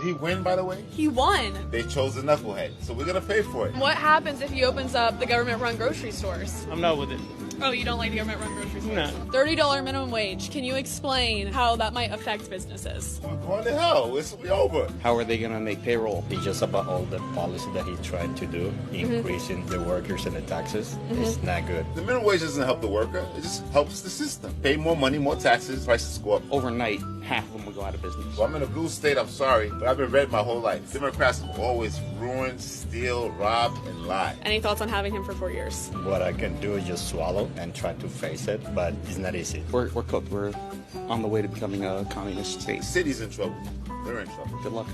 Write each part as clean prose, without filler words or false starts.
Did he win, by the way? He won. They chose a knucklehead, so we're gonna pay for it. What happens if he opens up the government-run grocery stores? I'm not with it. Oh, you don't like the government-run grocery stores? No. $30 minimum wage. Can you explain how that might affect businesses? We're going to hell. It's be over. How are they going to make payroll? It's just about all the policy that he tried to do, increasing the workers and the taxes. It's not good. The minimum wage doesn't help the worker. It just helps the system. Pay more money, more taxes, prices go up. Overnight, half of them will go out of business. Well, I'm in a blue state, I'm sorry, but I've been red my whole life. Democrats have always ruined, steal, rob, and lie. Any thoughts on having him for 4 years? What I can do is just swallow and try to face it, but it's not easy. We're cooked. We're on the way to becoming a communist state. The city's in trouble. They're in trouble. Good luck.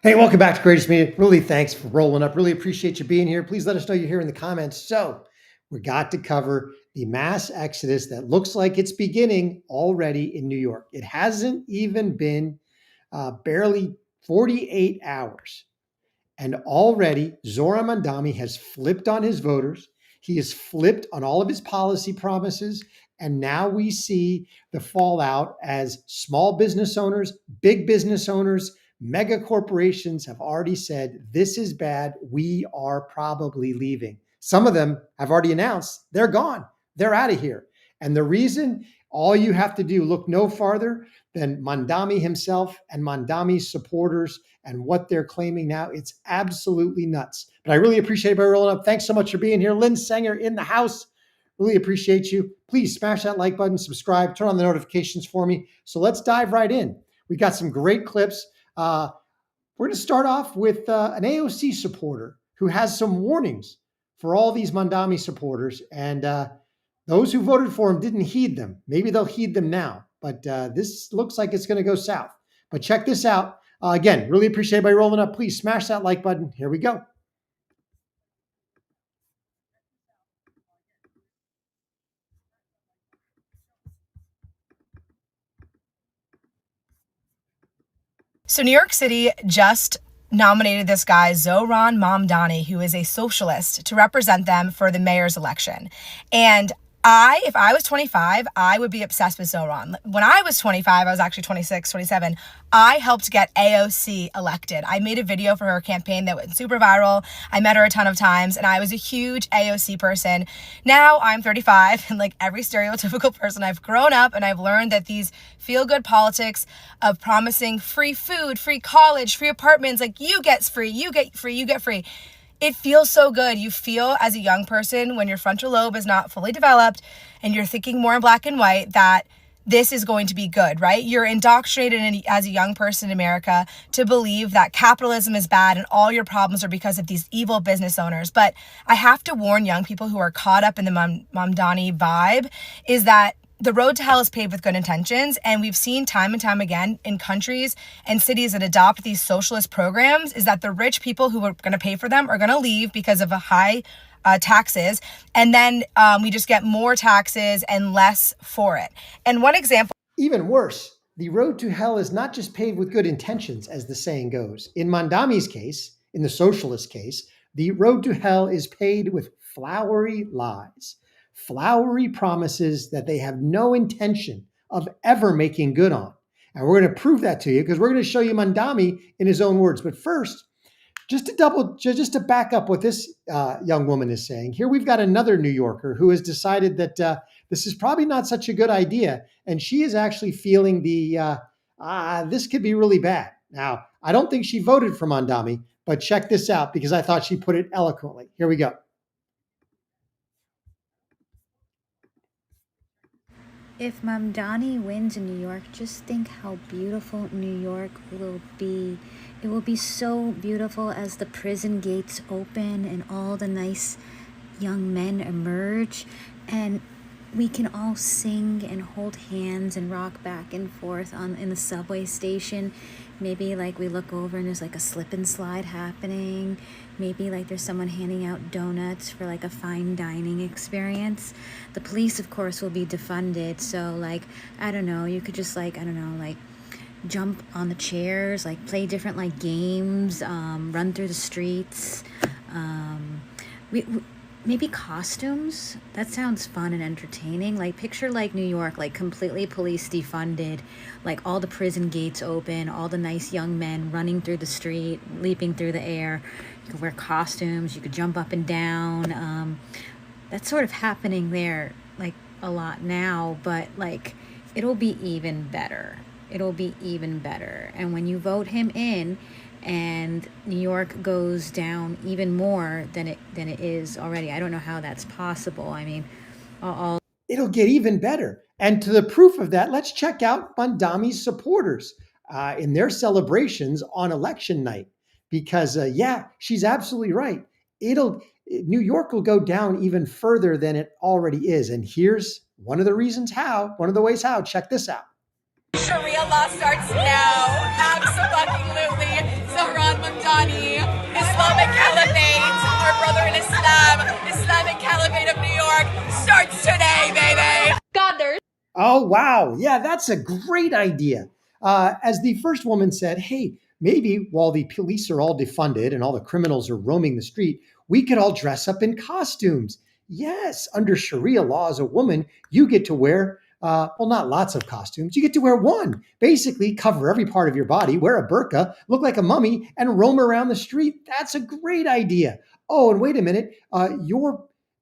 Hey, welcome back to Greatest Media. Really, thanks for rolling up. Really appreciate you being here. Please let us know you're here in the comments. So we got to cover the mass exodus that looks like it's beginning already in New York. It hasn't even been barely 48 hours. And already Zohran Mamdani has flipped on his voters. He has flipped on all of his policy promises. And now we see the fallout as small business owners, big business owners, mega corporations have already said, this is bad. We are probably leaving. Some of them have already announced they're gone. They're out of here. And the reason, all you have to do, look no farther than Mamdani himself and Mamdani's supporters and what they're claiming now. It's absolutely nuts. But I really appreciate everybody rolling up. Thanks so much for being here. Lynn Sanger in the house. Really appreciate you. Please smash that like button, subscribe, turn on the notifications for me. So let's dive right in. We got some great clips. We're going to start off with an AOC supporter who has some warnings for all these Mamdani supporters. And those who voted for him didn't heed them. Maybe they'll heed them now. But this looks like it's going to go south. But check this out. Again, really appreciate everybody rolling up. Please smash that like button. Here we go. So New York City just nominated this guy, Zohran Mamdani, who is a socialist, to represent them for the mayor's election. And if I was 25, I would be obsessed with Zohran. When I was 25, I was actually 26, 27, I helped get AOC elected. I made a video for her campaign that went super viral. I met her a ton of times, and I was a huge AOC person. Now I'm 35, and like every stereotypical person, I've grown up and I've learned that these feel-good politics of promising free food, free college, free apartments, like you get free, you get free, you get free. It feels so good. You feel as a young person when your frontal lobe is not fully developed and you're thinking more in black and white that this is going to be good, right? You're indoctrinated as a young person in America to believe that capitalism is bad and all your problems are because of these evil business owners. But I have to warn young people who are caught up in the Mamdani vibe is that the road to hell is paved with good intentions, and we've seen time and time again in countries and cities that adopt these socialist programs is that the rich people who are going to pay for them are going to leave because of a high taxes, and then we just get more taxes and less for it. And one example... Even worse, the road to hell is not just paved with good intentions, as the saying goes. In Mamdani's case, in the socialist case, the road to hell is paved with flowery lies. Flowery promises that they have no intention of ever making good on. And we're going to prove that to you because we're going to show you Mamdani in his own words. But first, just to back up what this young woman is saying, here we've got another New Yorker who has decided that this is probably not such a good idea. And she is actually feeling this could be really bad. Now, I don't think she voted for Mamdani, but check this out because I thought she put it eloquently. Here we go. If Mamdani wins in New York, just think how beautiful New York will be. It will be so beautiful as the prison gates open and all the nice young men emerge. And we can all sing and hold hands and rock back and forth in the subway station. Maybe like we look over and there's like a slip and slide happening. Maybe like there's someone handing out donuts for like a fine dining experience. The police, of course, will be defunded. So like, I don't know, you could just like, I don't know, like jump on the chairs, like play different like games, run through the streets. Maybe costumes? That sounds fun and entertaining. Like, picture like New York, like completely police defunded, like all the prison gates open, all the nice young men running through the street, leaping through the air. You could wear costumes, you could jump up and down. That's sort of happening there, like a lot now, but like it'll be even better. It'll be even better. And when you vote him in, and New York goes down even more than it is already. I don't know how that's possible. I mean, it'll get even better. And to the proof of that, let's check out Mamdani's supporters in their celebrations on election night. Because yeah, she's absolutely right. New York will go down even further than it already is. And here's one of the reasons how, one of the ways how. Check this out. Sharia law starts now. Absolutely. Zohran Mamdani, Islamic Caliphate, our brother in Islam, Islamic Caliphate of New York starts today, baby. God, there's. Oh, wow. Yeah, that's a great idea. As the first woman said, hey, maybe while the police are all defunded and all the criminals are roaming the street, we could all dress up in costumes. Yes, under Sharia law, as a woman, you get to wear well, not lots of costumes. You get to wear one. Basically, cover every part of your body, wear a burqa, look like a mummy, and roam around the street. That's a great idea. Oh, and wait a minute.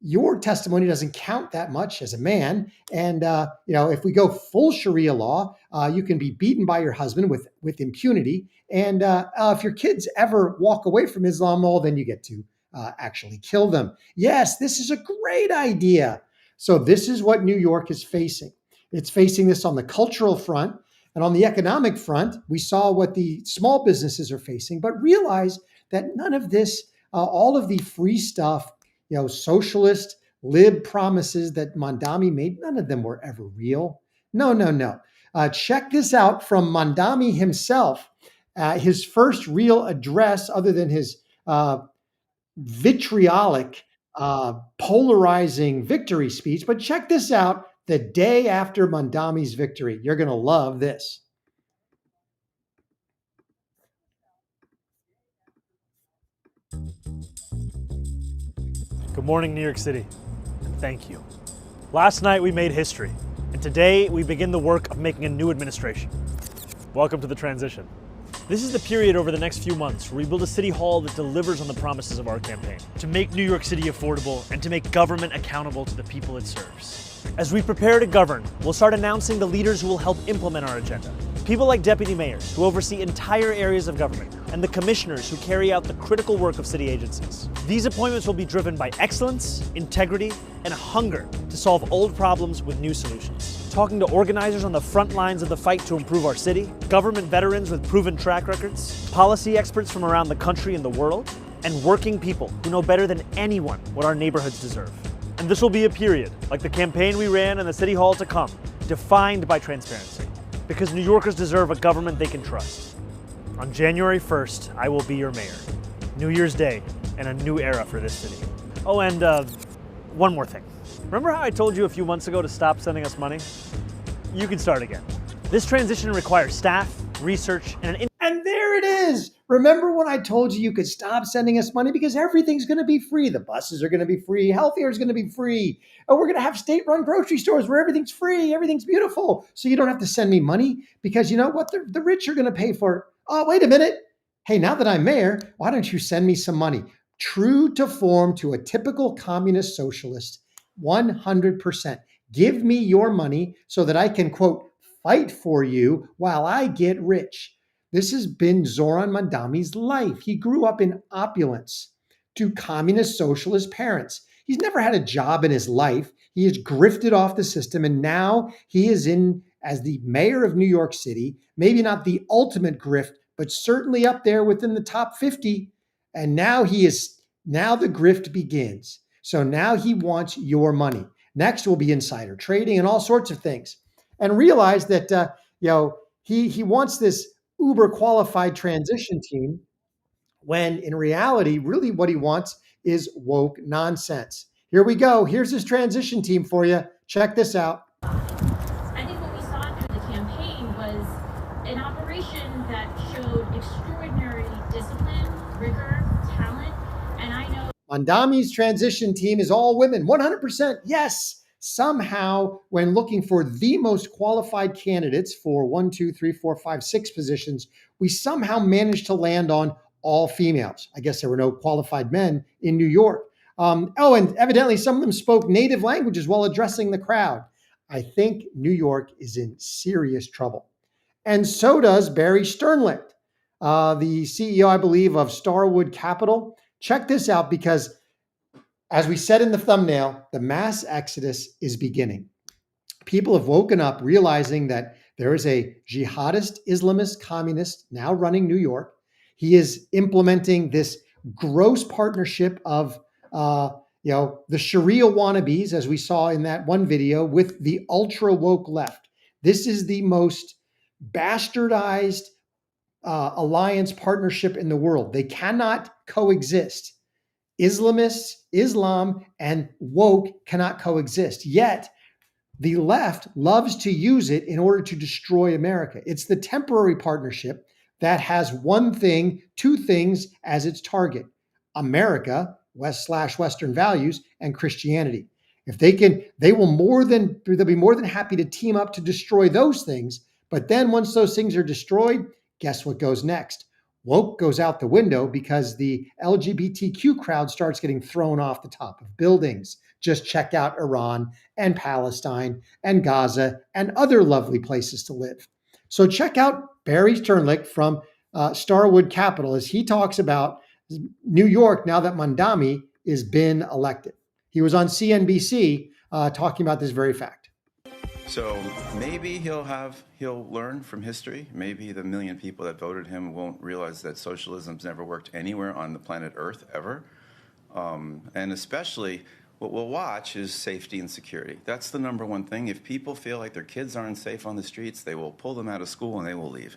Your testimony doesn't count that much as a man. And, if we go full Sharia law, you can be beaten by your husband with impunity. And if your kids ever walk away from Islam, well, then you get to actually kill them. Yes, this is a great idea. So this is what New York is facing. It's facing this on the cultural front, and on the economic front, we saw what the small businesses are facing, but realize that none of this, all of the free stuff, socialist lib promises that Mamdani made, none of them were ever real. No. Check this out from Mamdani himself. His first real address, other than his vitriolic, polarizing victory speech. But check this out the day after Mamdani's victory. You're going to love this. Good morning, New York City, and thank you. Last night we made history, and today we begin the work of making a new administration. Welcome to the transition. This is the period over the next few months where we build a city hall that delivers on the promises of our campaign, to make New York City affordable and to make government accountable to the people it serves. As we prepare to govern, we'll start announcing the leaders who will help implement our agenda. People like deputy mayors who oversee entire areas of government, and the commissioners who carry out the critical work of city agencies. These appointments will be driven by excellence, integrity, and a hunger to solve old problems with new solutions. Talking to organizers on the front lines of the fight to improve our city, government veterans with proven track records, policy experts from around the country and the world, and working people who know better than anyone what our neighborhoods deserve. And this will be a period, like the campaign we ran and the city hall to come, defined by transparency. Because New Yorkers deserve a government they can trust. On January 1st, I will be your mayor. New Year's Day, and a new era for this city. Oh, and one more thing. Remember how I told you a few months ago to stop sending us money? You can start again. This transition requires staff, research, and And there it is. Remember when I told you could stop sending us money because everything's going to be free. The buses are going to be free. Healthcare is going to be free. And we're going to have state-run grocery stores where everything's free. Everything's beautiful. So you don't have to send me money because you know what? The rich are going to pay for it. Oh, wait a minute. Hey, now that I'm mayor, why don't you send me some money? True to form to a typical communist socialist, 100%. Give me your money so that I can, quote, fight for you while I get rich. This has been Zohran Mamdani's life. He grew up in opulence to communist socialist parents. He's never had a job in his life. He has grifted off the system, and now he is in as the mayor of New York City, maybe not the ultimate grift, but certainly up there within the top 50. And now the grift begins. So now he wants your money. Next will be insider trading and all sorts of things. And realize that, he wants this uber qualified transition team when in reality, really what he wants is woke nonsense. Here we go. Here's his transition team for you. Check this out. I think what we saw through the campaign was an operation that showed extraordinary discipline, rigor, talent, and I know Mamdani's transition team is all women, 100%. Yes, somehow, when looking for the most qualified candidates for 1, 2, 3, 4, 5, 6 positions, we somehow managed to land on all females. I guess there were no qualified men in New York. And evidently some of them spoke native languages while addressing the crowd. I think New York is in serious trouble. And so does Barry Sternlicht, the CEO, I believe, of Starwood Capital. Check this out, because as we said in the thumbnail, the mass exodus is beginning. People have woken up realizing that there is a jihadist Islamist communist now running New York. He is implementing this gross partnership of the Sharia wannabes, as we saw in that one video, with the ultra woke left. This is the most bastardized alliance partnership in the world. They cannot coexist. Islamists, Islam, and woke cannot coexist. Yet the left loves to use it in order to destroy America. It's the temporary partnership that has two things as its target: America, Western values, and Christianity. If they can, they'll be more than happy to team up to destroy those things. But then once those things are destroyed, guess what goes next? Woke goes out the window, because the LGBTQ crowd starts getting thrown off the top of buildings. Just check out Iran and Palestine and Gaza and other lovely places to live. So check out Barry Sternlicht from Starwood Capital as he talks about New York now that Mamdani has been elected. He was on CNBC talking about this very fact. So maybe he'll learn from history. Maybe the million people that voted him won't realize that socialism's never worked anywhere on the planet Earth ever. And especially what we'll watch is safety and security. That's the number one thing. If people feel like their kids aren't safe on the streets, they will pull them out of school and they will leave.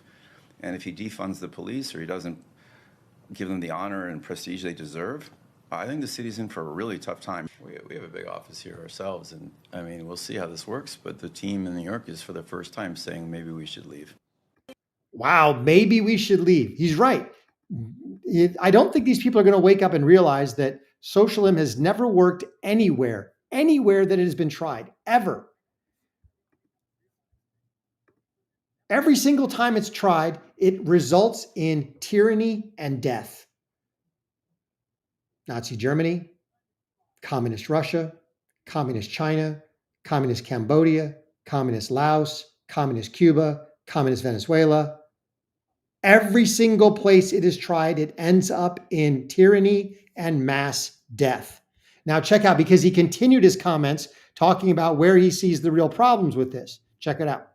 And if he defunds the police, or he doesn't give them the honor and prestige they deserve, I think the city's in for a really tough time. We have a big office here ourselves, and I mean, we'll see how this works, but the team in New York is for the first time saying maybe we should leave. Wow, maybe we should leave. He's right. I don't think these people are going to wake up and realize that socialism has never worked anywhere that it has been tried, ever. Every single time it's tried, it results in tyranny and death. Nazi Germany, Communist Russia, Communist China, Communist Cambodia, Communist Laos, Communist Cuba, Communist Venezuela. Every single place it is tried, it ends up in tyranny and mass death. Now check out, because he continued his comments talking about where he sees the real problems with this. Check it out.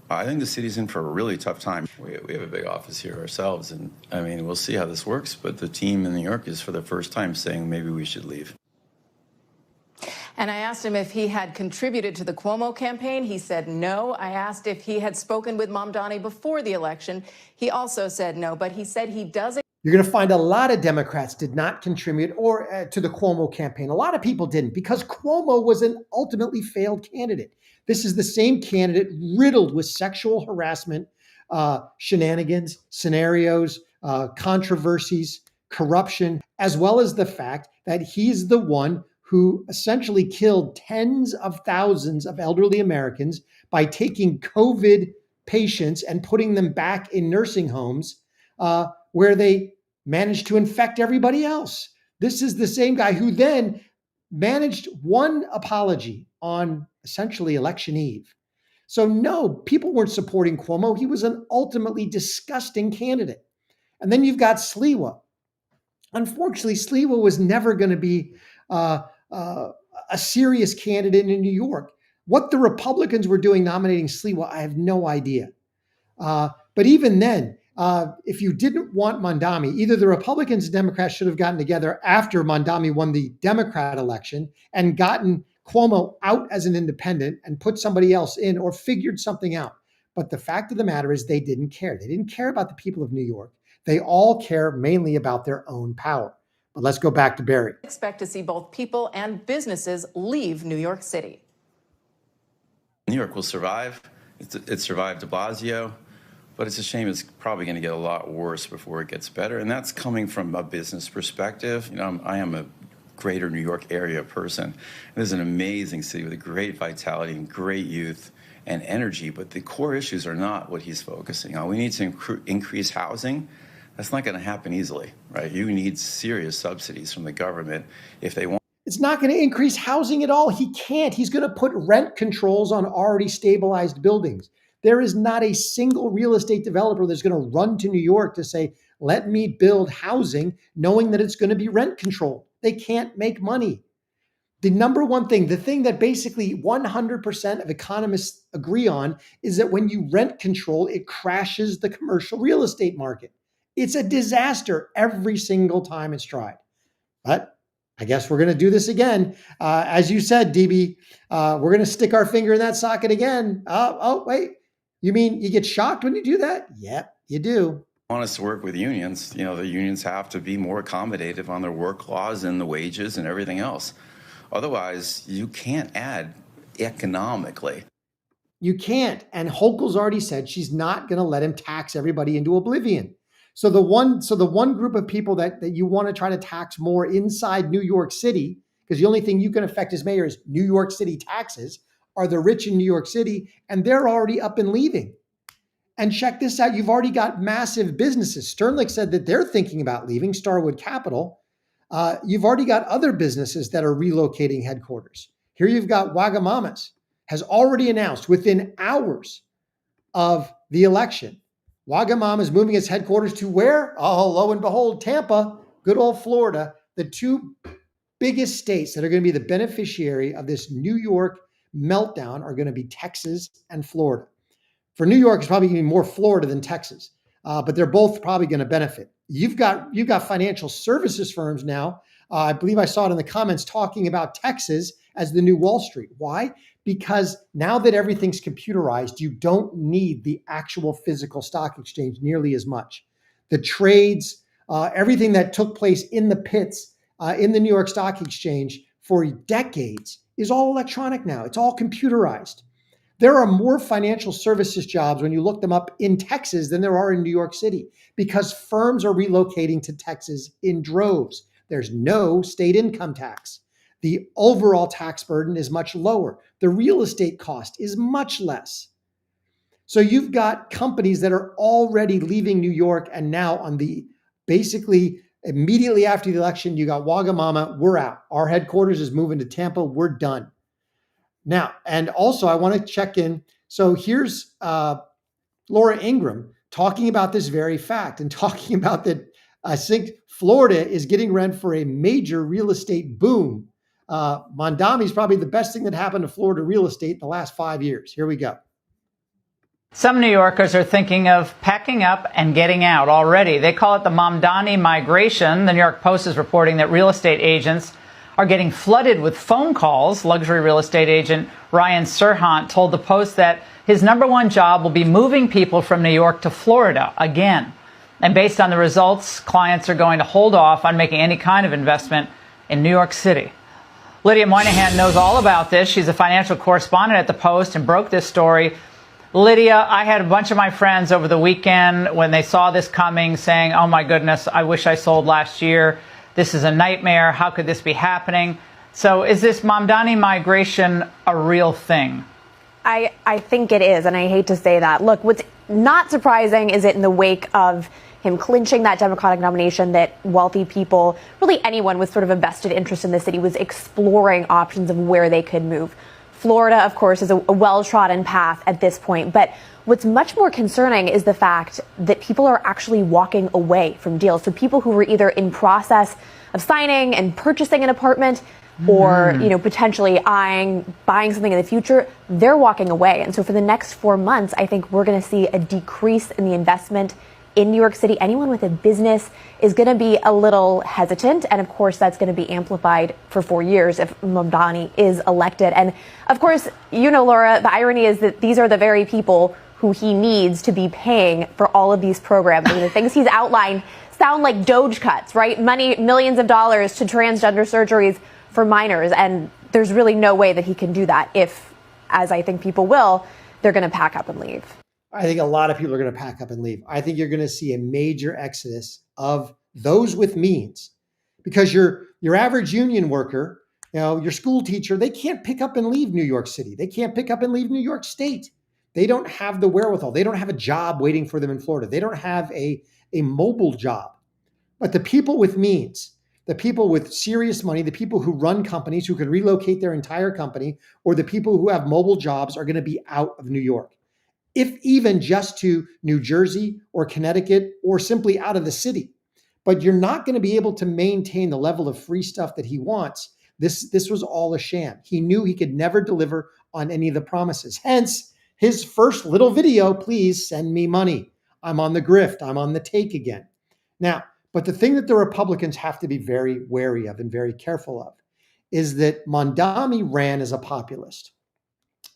I think the city's in for a really tough time. We have a big office here ourselves, and I mean, we'll see how this works, but the team in New York is for the first time saying maybe we should leave. And I asked him if he had contributed to the Cuomo campaign. He said no. I asked if he had spoken with Mamdani before the election. He also said no, but he said he does. You're going to find a lot of Democrats did not contribute to the Cuomo campaign. A lot of people didn't, because Cuomo was an ultimately failed candidate. This is the same candidate riddled with sexual harassment, shenanigans, scenarios, controversies, corruption, as well as the fact that he's the one who essentially killed tens of thousands of elderly Americans by taking COVID patients and putting them back in nursing homes where they managed to infect everybody else. This is the same guy who then managed one apology on essentially election eve. So no, people weren't supporting Cuomo. He was an ultimately disgusting candidate. And then you've got Sliwa. Unfortunately, Sliwa was never going to be a serious candidate in New York. What the Republicans were doing nominating Sliwa, I have no idea. But even then, if you didn't want Mamdani, either the Republicans and Democrats should have gotten together after Mamdani won the Democrat election and gotten Cuomo out as an independent and put somebody else in, or figured something out. But the fact of the matter is they didn't care. They didn't care about the people of New York. They all care mainly about their own power. But let's go back to Barry. Expect to see both people and businesses leave New York City. New York will survive. It survived de Blasio. But it's a shame it's probably going to get a lot worse before it gets better. And that's coming from a business perspective. You know, I am a greater New York area person. This is an amazing city with a great vitality and great youth and energy. But the core issues are not what he's focusing on. We need to increase housing. That's not going to happen easily, right? You need serious subsidies from the government if they want. It's not going to increase housing at all. He can't. He's going to put rent controls on already stabilized buildings. There is not a single real estate developer that's going to run to New York to say, let me build housing, knowing that it's going to be rent controlled. They can't make money. The number one thing, the thing that basically 100% of economists agree on, is that when you rent control, it crashes the commercial real estate market. It's a disaster every single time it's tried. But I guess we're going to do this again. As you said, DB, we're going to stick our finger in that socket again. Oh, wait. You mean you get shocked when you do that? Yep, you do. Want us to work with unions. You know, the unions have to be more accommodative on their work laws and the wages and everything else. Otherwise, you can't add economically. You can't. And Hochul's already said she's not going to let him tax everybody into oblivion. So the one group of people that you want to try to tax more inside New York City, because the only thing you can affect as mayor is New York City taxes, are the rich in New York City, and they're already up and leaving. And check this out. You've already got massive businesses. Sternlicht said that they're thinking about leaving, Starwood Capital. You've already got other businesses that are relocating headquarters. Here you've got Wagamama's has already announced within hours of the election, Wagamama's moving its headquarters to where? Oh, lo and behold, Tampa, good old Florida. The two biggest states that are going to be the beneficiary of this New York meltdown are going to be Texas and Florida. For New York, it's probably going to be more Florida than Texas, but they're both probably going to benefit. You've got financial services firms now. I believe I saw it in the comments talking about Texas as the new Wall Street. Why? Because now that everything's computerized, you don't need the actual physical stock exchange nearly as much. The trades, everything that took place in the pits, in the New York Stock Exchange for decades is all electronic now. It's all computerized. There are more financial services jobs when you look them up in Texas than there are in New York City because firms are relocating to Texas in droves. There's no state income tax. The overall tax burden is much lower. The real estate cost is much less. So you've got companies that are already leaving New York, and now on the basically immediately after the election, you got Wagamama, we're out. Our headquarters is moving to Tampa, we're done. Now, and also I want to check in. So here's Laura Ingraham talking about this very fact and talking about that I think Florida is getting ready for a major real estate boom. Mamdani is probably the best thing that happened to Florida real estate in the last 5 years. Here we go. Some New Yorkers are thinking of packing up and getting out already. They call it the Mamdani migration. The New York Post is reporting that real estate agents are getting flooded with phone calls. Luxury real estate agent Ryan Serhant told the Post that his number one job will be moving people from New York to Florida again. And based on the results, clients are going to hold off on making any kind of investment in New York City. Lydia Moynihan knows all about this. She's a financial correspondent at the Post and broke this story. Lydia, I had a bunch of my friends over the weekend when they saw this coming saying, oh my goodness, I wish I sold last year. This is a nightmare. How could this be happening? So is this Mamdani migration a real thing? I think it is, and I hate to say that. Look, what's not surprising is it in the wake of him clinching that Democratic nomination that wealthy people, really anyone with sort of a vested interest in the city, was exploring options of where they could move. Florida, of course, is a well-trodden path at this point. But what's much more concerning is the fact that people are actually walking away from deals. So people who were either in process of signing and purchasing an apartment or, potentially buying something in the future, they're walking away. And so for the next 4 months, I think we're going to see a decrease in the investment in New York City. Anyone with a business is going to be a little hesitant. And of course, that's going to be amplified for 4 years if Mamdani is elected. And of course, Laura, the irony is that these are the very people who he needs to be paying for all of these programs. I mean, the things he's outlined sound like Doge cuts, right? Money, millions of dollars to transgender surgeries for minors. And there's really no way that he can do that if, as I think people will, they're going to pack up and leave. I think a lot of people are going to pack up and leave. I think you're going to see a major exodus of those with means, because your average union worker, your school teacher, they can't pick up and leave New York City. They can't pick up and leave New York State. They don't have the wherewithal. They don't have a job waiting for them in Florida. They don't have a mobile job. But the people with means, the people with serious money, the people who run companies who can relocate their entire company, or the people who have mobile jobs are going to be out of New York. If even just to New Jersey or Connecticut or simply out of the city. But you're not going to be able to maintain the level of free stuff that he wants. This was all a sham. He knew he could never deliver on any of the promises. Hence, his first little video, please send me money. I'm on the grift. I'm on the take again. Now, but the thing that the Republicans have to be very wary of and very careful of is that Mamdani ran as a populist.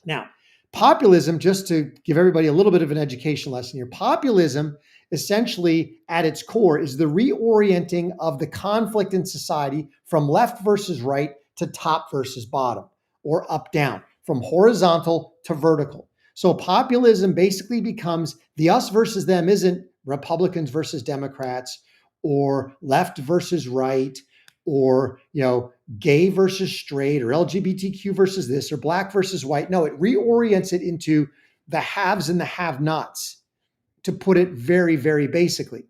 Now, populism, just to give everybody a little bit of an education lesson here, populism essentially at its core is the reorienting of the conflict in society from left versus right to top versus bottom, or up down, from horizontal to vertical. So populism basically becomes the us versus them isn't Republicans versus Democrats, or left versus right, or gay versus straight, or LGBTQ versus this, or black versus white. No, it reorients it into the haves and the have-nots, to put it very, very basically.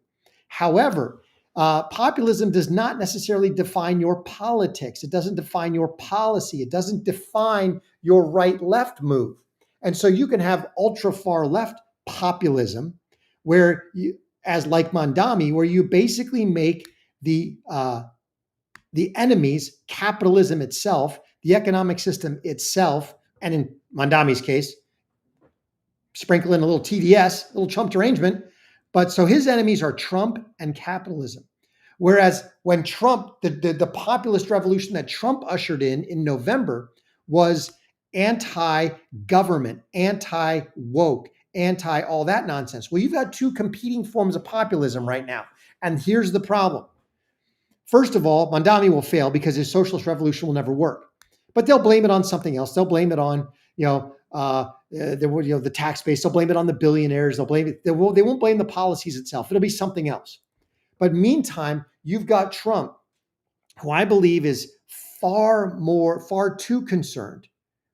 However, populism does not necessarily define your politics. It doesn't define your policy. It doesn't define your right-left move. And so you can have ultra-far left populism, where you, as like Mamdani, where you basically make the enemies capitalism itself, the economic system itself, and in Mamdani's case, sprinkle in a little TDS, a little Trump derangement. But so his enemies are Trump and capitalism. Whereas when Trump, the populist revolution that Trump ushered in November was anti-government, anti-woke, anti all that nonsense. Well, you've got two competing forms of populism right now. And here's the problem. First of all, Mamdani will fail because his socialist revolution will never work. But they'll blame it on something else. They'll blame it on, the tax base. They'll blame it on the billionaires. They'll blame it. They won't blame the policies itself. It'll be something else. But meantime, you've got Trump, who I believe is far too concerned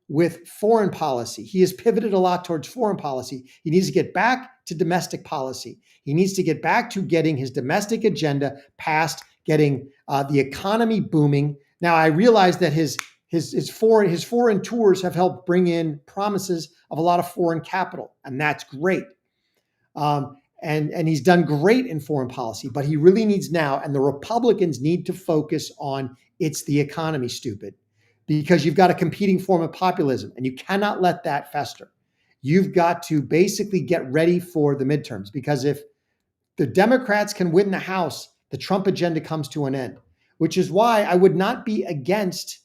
with foreign policy. He has pivoted a lot towards foreign policy. He needs to get back to domestic policy. He needs to get back to getting his domestic agenda passed, getting the economy booming. Now, I realize that his foreign tours have helped bring in promises of a lot of foreign capital, and that's great. And he's done great in foreign policy, but he really needs now, and the Republicans need to focus on it's the economy, stupid, because you've got a competing form of populism, and you cannot let that fester. You've got to basically get ready for the midterms, because if the Democrats can win the House, the Trump agenda comes to an end, which is why I would not be against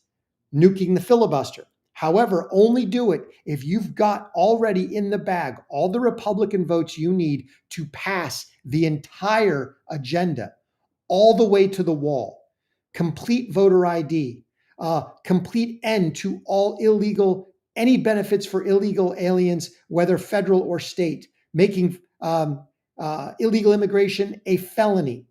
nuking the filibuster. However, only do it if you've got already in the bag all the Republican votes you need to pass the entire agenda all the way to the wall. Complete voter ID, complete end to all any benefits for illegal aliens, whether federal or state, making illegal immigration a felony,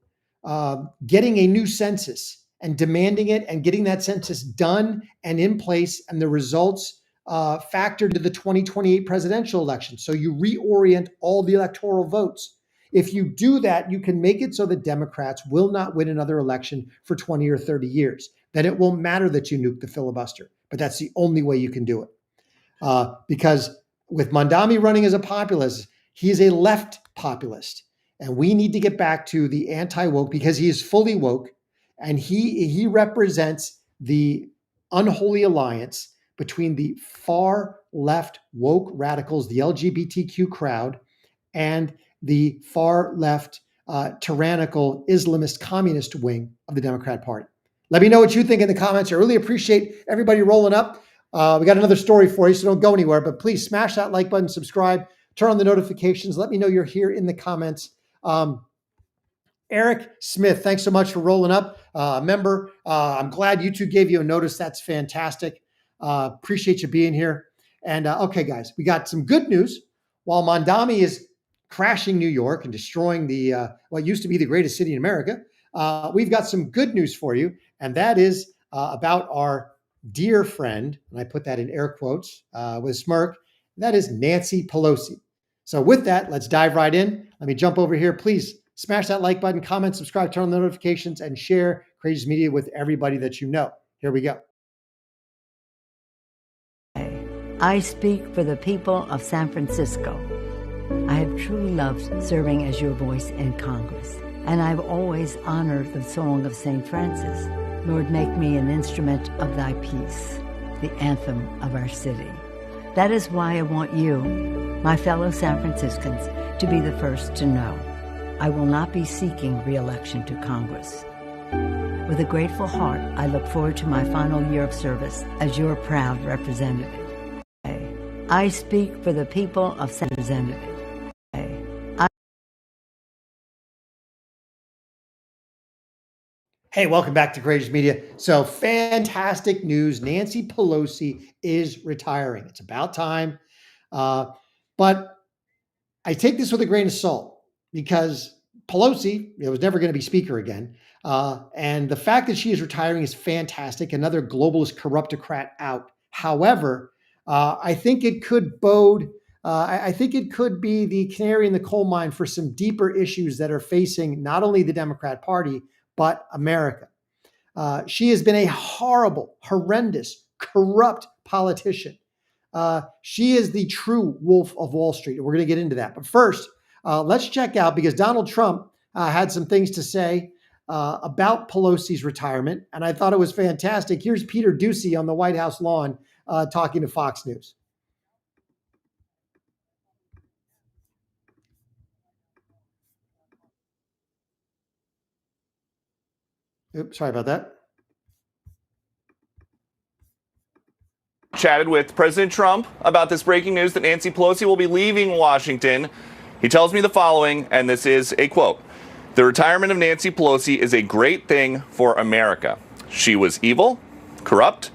getting a new census and demanding it, and getting that census done and in place, and the results factored to the 2028 presidential election. So you reorient all the electoral votes. If you do that, you can make it so that Democrats will not win another election for 20 or 30 years. Then it won't matter that you nuke the filibuster, but that's the only way you can do it. Because with Mamdani running as a populist, he is a left populist. And we need to get back to the anti-woke, because he is fully woke, and he represents the unholy alliance between the far left woke radicals, the LGBTQ crowd, and the far left tyrannical Islamist communist wing of the Democrat Party. Let me know what you think in the comments. I really appreciate everybody rolling up. We got another story for you, so don't go anywhere, but please smash that like button, subscribe, turn on the notifications. Let me know you're here in the comments. Eric Smith, thanks so much for rolling up. Member, I'm glad YouTube gave you a notice. That's fantastic. Appreciate you being here. And okay, guys, we got some good news. while Mamdani is crashing New York and destroying the what used to be the greatest city in America, we've got some good news for you, and that is about our dear friend, and I put that in air quotes with a smirk, that is Nancy Pelosi. So with that, let's dive right in. Let me jump over here. Please smash that like button, comment, subscribe, turn on the notifications, and share Courageous Media with everybody that you know. Here we go. I speak for the people of San Francisco. I have truly loved serving as your voice in Congress, and I've always honored the Song of St. Francis. Lord, make me an instrument of thy peace, the anthem of our city. That is why I want you, my fellow San Franciscans, to be the first to know. I will not be seeking re-election to Congress. With a grateful heart, I look forward to my final year of service as your proud representative. I speak for the people of San Francisco. Hey, welcome back to Courageous Media. So fantastic news. Nancy Pelosi is retiring. It's about time. But I take this with a grain of salt because Pelosi was never going to be speaker again. And the fact that she is retiring is fantastic. Another globalist corruptocrat out. However, I think it could bode, I think it could be the canary in the coal mine for some deeper issues that are facing not only the Democrat Party, but America. She has been a horrible, horrendous, corrupt politician. She is the true wolf of Wall Street. And we're going to get into that. But first, let's check out, because Donald Trump had some things to say about Pelosi's retirement. And I thought it was fantastic. Here's Peter Doocy on the White House lawn talking to Fox News. Oops, sorry about that. Chatted with President Trump about this breaking news that Nancy Pelosi will be leaving Washington. He tells me the following, and this is a quote. The retirement of Nancy Pelosi is a great thing for America. She was evil, corrupt,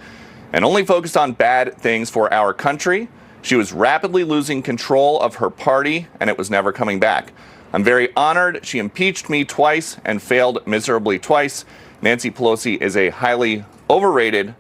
and only focused on bad things for our country. She was rapidly losing control of her party, and it was never coming back. I'm very honored. She impeached me twice and failed miserably twice. Nancy Pelosi is a highly overrated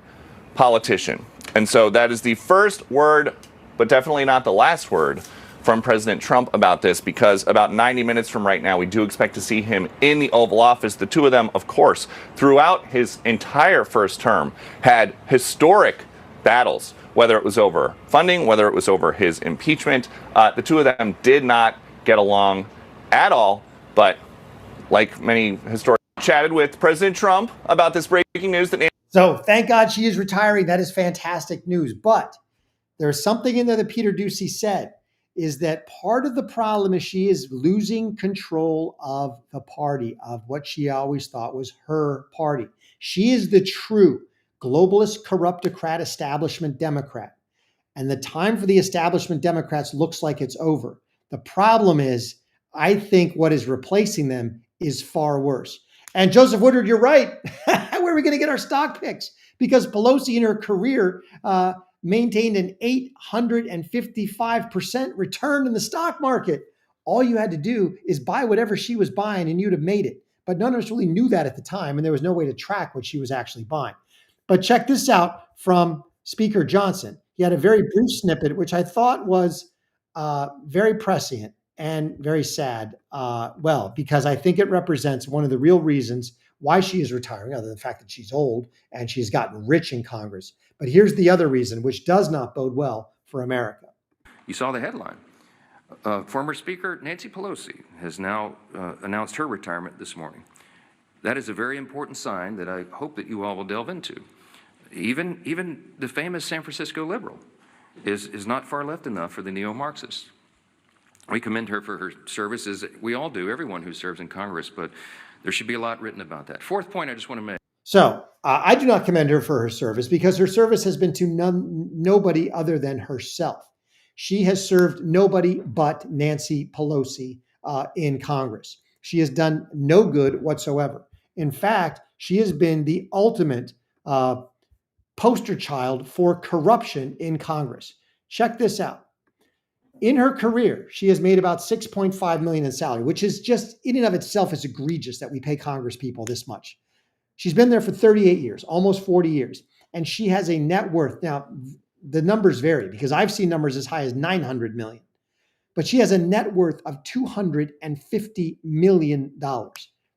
politician. And so that is the first word, but definitely not the last word, from President Trump about this, because about 90 minutes from right now, we do expect to see him in the Oval Office. The two of them, of course, throughout his entire first term, had historic battles, whether it was over funding, whether it was over his impeachment. The two of them did not get along at all, but like many historians, chatted with President Trump about this breaking news that So thank God she is retiring. That is fantastic news. But there's something in there that Peter Doocy said, is that part of the problem is she is losing control of the party, of what she always thought was her party. She is the true globalist, corruptocrat, establishment Democrat. And the time for the establishment Democrats looks like it's over. The problem is, I think what is replacing them is far worse. And Joseph Woodward, you're right. Where are we going to get our stock picks? Because Pelosi in her career maintained an 855% return in the stock market. All you had to do is buy whatever she was buying and you'd have made it. But none of us really knew that at the time, and there was no way to track what she was actually buying. But check this out from Speaker Johnson. He had a very brief snippet, which I thought was very prescient and very sad, because I think it represents one of the real reasons why she is retiring, other than the fact that she's old and she's gotten rich in Congress. But here's the other reason, which does not bode well for America. You saw the headline. Former Speaker Nancy Pelosi has now announced her retirement this morning. That is a very important sign that I hope that you all will delve into. Even the famous San Francisco liberal is not far left enough for the neo-Marxists. We commend her for her services. We all do, everyone who serves in Congress, but there should be a lot written about that. Fourth point I just want to make. So I do not commend her for her service, because her service has been to nobody other than herself. She has served nobody but Nancy Pelosi in Congress. She has done no good whatsoever. In fact, she has been the ultimate poster child for corruption in Congress. Check this out. in her career, she has made about $6.5 million in salary, which is just in and of itself is egregious that we pay Congress people this much. She's been there for 38 years, almost 40 years. And she has a net worth. Now, the numbers vary because I've seen numbers as high as 900 million. But she has a net worth of $250 million.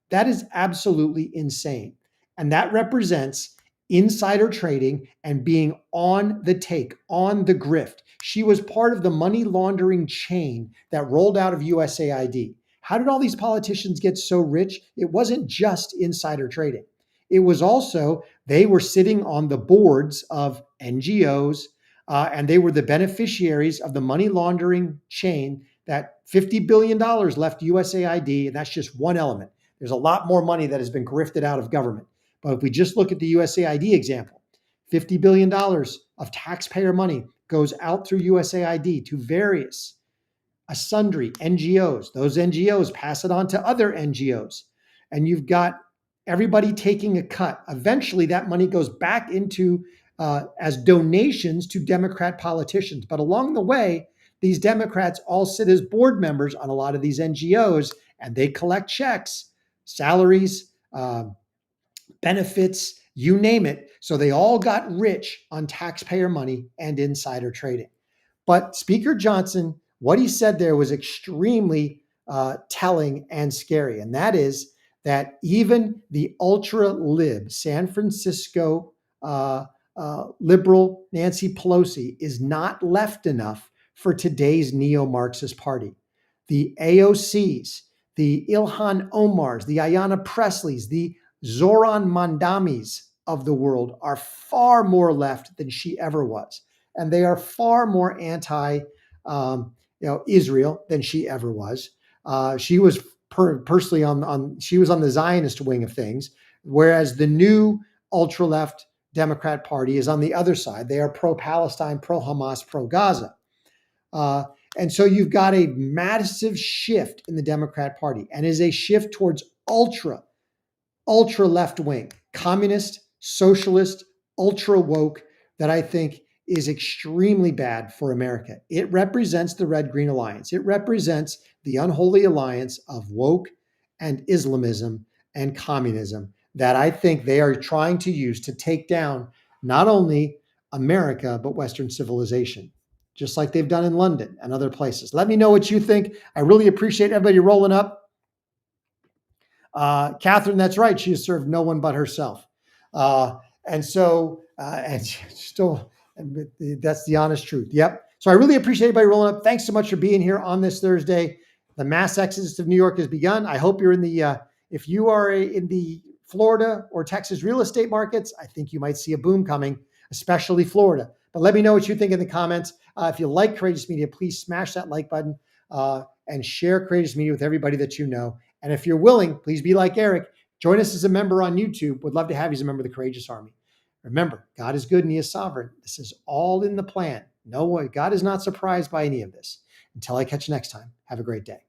That is absolutely insane. And that represents insider trading and being on the take, on the grift. She was part of the money laundering chain that rolled out of USAID. How did all these politicians get so rich? It wasn't just insider trading. It was also, they were sitting on the boards of NGOs, and they were the beneficiaries of the money laundering chain. That $50 billion left USAID, and that's just one element. There's a lot more money that has been grifted out of government. But if we just look at the USAID example, $50 billion of taxpayer money goes out through USAID to various sundry NGOs. Those NGOs pass it on to other NGOs. And you've got everybody taking a cut. Eventually, that money goes back into as donations to Democrat politicians. But along the way, these Democrats all sit as board members on a lot of these NGOs, and they collect checks, salaries, benefits, you name it. So they all got rich on taxpayer money and insider trading. But Speaker Johnson, what he said there was extremely telling and scary. And that is that even the ultra-lib San Francisco liberal Nancy Pelosi is not left enough for today's neo-Marxist party. The AOCs, the Ilhan Omars, the Ayanna Presleys, the Zohran Mamdanis of the world are far more left than she ever was. And they are far more anti-Israel than she ever was. She was personally she was on the Zionist wing of things, whereas the new ultra-left Democrat Party is on the other side. They are pro-Palestine, pro-Hamas, pro-Gaza. And so you've got a massive shift in the Democrat Party, and is a shift towards ultra left wing, communist, socialist, ultra woke, that I think is extremely bad for America. It represents the Red-Green Alliance. It represents the unholy alliance of woke and Islamism and communism that I think they are trying to use to take down not only America, but Western civilization, just like they've done in London and other places. Let me know what you think. I really appreciate everybody rolling up. Catherine, that's right. She has served no one but herself. And that's the honest truth. Yep. So I really appreciate everybody rolling up. Thanks so much for being here on this Thursday. The mass exodus of New York has begun. I hope you're in the, if you are in the Florida or Texas real estate markets, I think you might see a boom coming, especially Florida. But let me know what you think in the comments. If you like Courageous Media, please smash that like button and share Courageous Media with everybody that you know. And if you're willing, please be like Eric. Join us as a member on YouTube. Would love to have you as a member of the Courageous Army. Remember, God is good and he is sovereign. This is all in the plan. No way. God is not surprised by any of this. Until I catch you next time, have a great day.